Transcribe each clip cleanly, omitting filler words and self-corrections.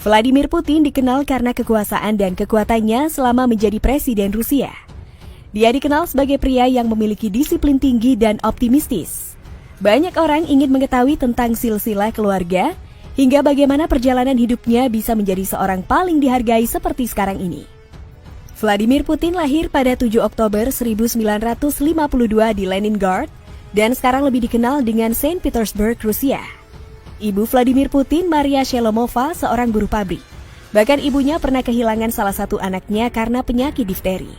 Vladimir Putin dikenal karena kekuasaan dan kekuatannya selama menjadi presiden Rusia. Dia dikenal sebagai pria yang memiliki disiplin tinggi dan optimistis. Banyak orang ingin mengetahui tentang silsilah keluarga, hingga bagaimana perjalanan hidupnya bisa menjadi seorang paling dihargai seperti sekarang ini. Vladimir Putin lahir pada 7 Oktober 1952 di Leningrad, dan sekarang lebih dikenal dengan Saint Petersburg, Rusia. Ibu Vladimir Putin, Maria Shelomova, seorang buruh pabrik. Bahkan ibunya pernah kehilangan salah satu anaknya karena penyakit difteri.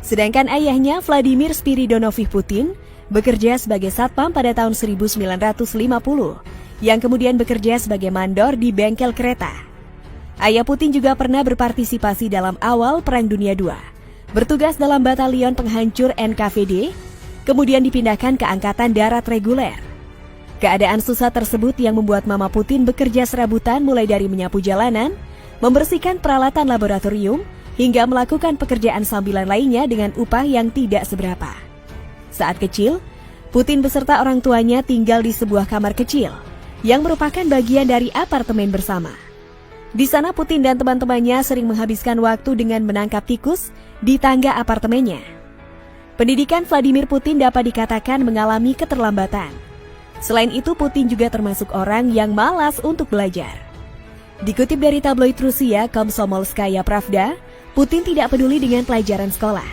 Sedangkan ayahnya, Vladimir Spiridonovich Putin, bekerja sebagai satpam pada tahun 1950, yang kemudian bekerja sebagai mandor di bengkel kereta. Ayah Putin juga pernah berpartisipasi dalam awal Perang Dunia II, bertugas dalam batalion penghancur NKVD, kemudian dipindahkan ke Angkatan Darat Reguler. Keadaan susah tersebut yang membuat Mama Putin bekerja serabutan mulai dari menyapu jalanan, membersihkan peralatan laboratorium, hingga melakukan pekerjaan sambilan lainnya dengan upah yang tidak seberapa. Saat kecil, Putin beserta orang tuanya tinggal di sebuah kamar kecil, yang merupakan bagian dari apartemen bersama. Di sana Putin dan teman-temannya sering menghabiskan waktu dengan menangkap tikus di tangga apartemennya. Pendidikan Vladimir Putin dapat dikatakan mengalami keterlambatan. Selain itu, Putin juga termasuk orang yang malas untuk belajar. Dikutip dari tabloid Rusia Komsomolskaya Pravda, Putin tidak peduli dengan pelajaran sekolah.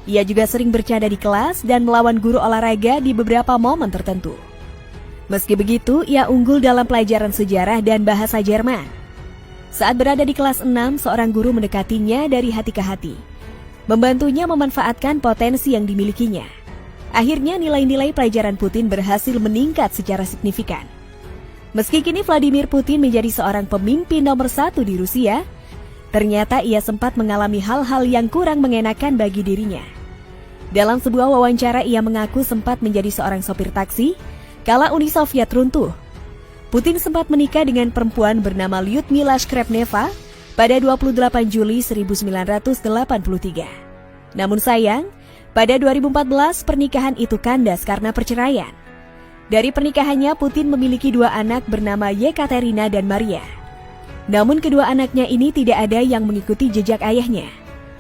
Ia juga sering bercanda di kelas dan melawan guru olahraga di beberapa momen tertentu. Meski begitu, ia unggul dalam pelajaran sejarah dan bahasa Jerman. Saat berada di kelas 6, seorang guru mendekatinya dari hati ke hati, membantunya memanfaatkan potensi yang dimilikinya. Akhirnya nilai-nilai pelajaran Putin berhasil meningkat secara signifikan. Meski kini Vladimir Putin menjadi seorang pemimpin nomor 1 di Rusia, ternyata ia sempat mengalami hal-hal yang kurang mengenakan bagi dirinya. Dalam sebuah wawancara ia mengaku sempat menjadi seorang sopir taksi kala Uni Soviet runtuh. Putin sempat menikah dengan perempuan bernama Lyudmila Shkrebneva pada 28 Juli 1983. Namun sayang, pada 2014 pernikahan itu kandas karena perceraian. Dari pernikahannya Putin memiliki 2 anak bernama Yekaterina dan Maria. Namun kedua anaknya ini tidak ada yang mengikuti jejak ayahnya.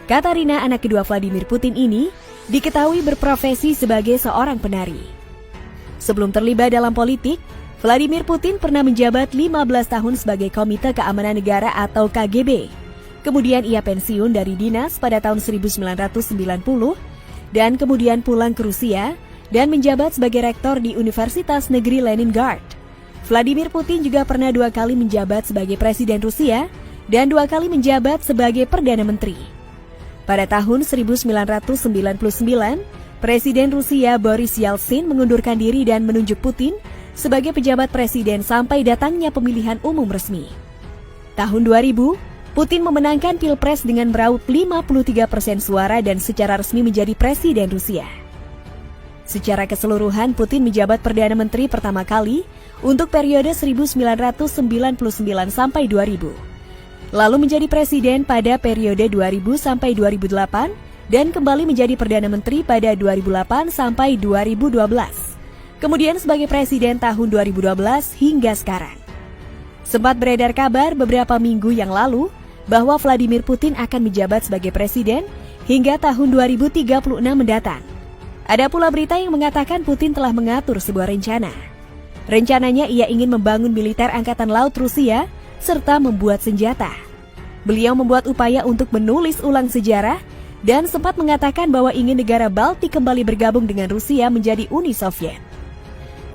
Katarina, anak kedua Vladimir Putin ini, diketahui berprofesi sebagai seorang penari. Sebelum terlibat dalam politik, Vladimir Putin pernah menjabat 15 tahun sebagai Komite Keamanan Negara atau KGB. Kemudian ia pensiun dari dinas pada tahun 1990, dan kemudian pulang ke Rusia dan menjabat sebagai rektor di Universitas Negeri Leningrad. Vladimir Putin juga pernah 2 kali menjabat sebagai presiden Rusia dan 2 kali menjabat sebagai Perdana Menteri. Pada tahun 1999, Presiden Rusia Boris Yeltsin mengundurkan diri dan menunjuk Putin sebagai pejabat presiden sampai datangnya pemilihan umum resmi. Tahun 2000, Putin memenangkan Pilpres dengan meraup 53% suara dan secara resmi menjadi presiden Rusia. Secara keseluruhan, Putin menjabat Perdana Menteri pertama kali untuk periode 1999 sampai 2000. Lalu menjadi presiden pada periode 2000 sampai 2008 dan kembali menjadi Perdana Menteri pada 2008 sampai 2012. Kemudian sebagai presiden tahun 2012 hingga sekarang. Sempat beredar kabar beberapa minggu yang lalu bahwa Vladimir Putin akan menjabat sebagai presiden hingga tahun 2036 mendatang. Ada pula berita yang mengatakan Putin telah mengatur sebuah rencana. Rencananya ia ingin membangun militer angkatan laut Rusia serta membuat senjata. Beliau membuat upaya untuk menulis ulang sejarah dan sempat mengatakan bahwa ingin negara Baltik kembali bergabung dengan Rusia menjadi Uni Soviet.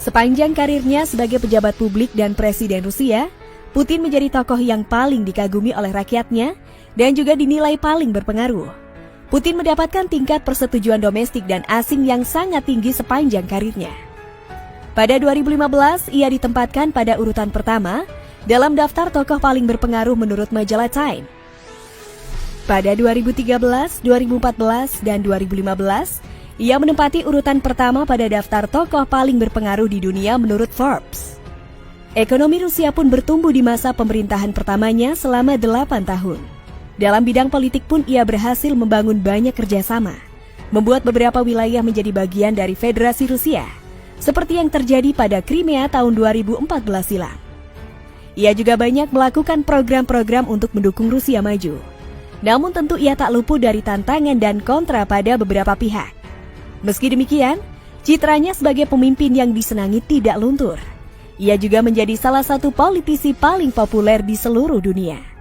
Sepanjang karirnya sebagai pejabat publik dan presiden Rusia, Putin menjadi tokoh yang paling dikagumi oleh rakyatnya dan juga dinilai paling berpengaruh. Putin mendapatkan tingkat persetujuan domestik dan asing yang sangat tinggi sepanjang karirnya. Pada 2015, ia ditempatkan pada urutan pertama dalam daftar tokoh paling berpengaruh menurut majalah Time. Pada 2013, 2014, dan 2015, ia menempati urutan pertama pada daftar tokoh paling berpengaruh di dunia menurut Forbes. Ekonomi Rusia pun bertumbuh di masa pemerintahan pertamanya selama 8 tahun. Dalam bidang politik pun ia berhasil membangun banyak kerjasama, membuat beberapa wilayah menjadi bagian dari Federasi Rusia, seperti yang terjadi pada Crimea tahun 2014 silam. Ia juga banyak melakukan program-program untuk mendukung Rusia maju. Namun tentu ia tak luput dari tantangan dan kontra pada beberapa pihak. Meski demikian, citranya sebagai pemimpin yang disenangi tidak luntur. Ia juga menjadi salah satu politisi paling populer di seluruh dunia.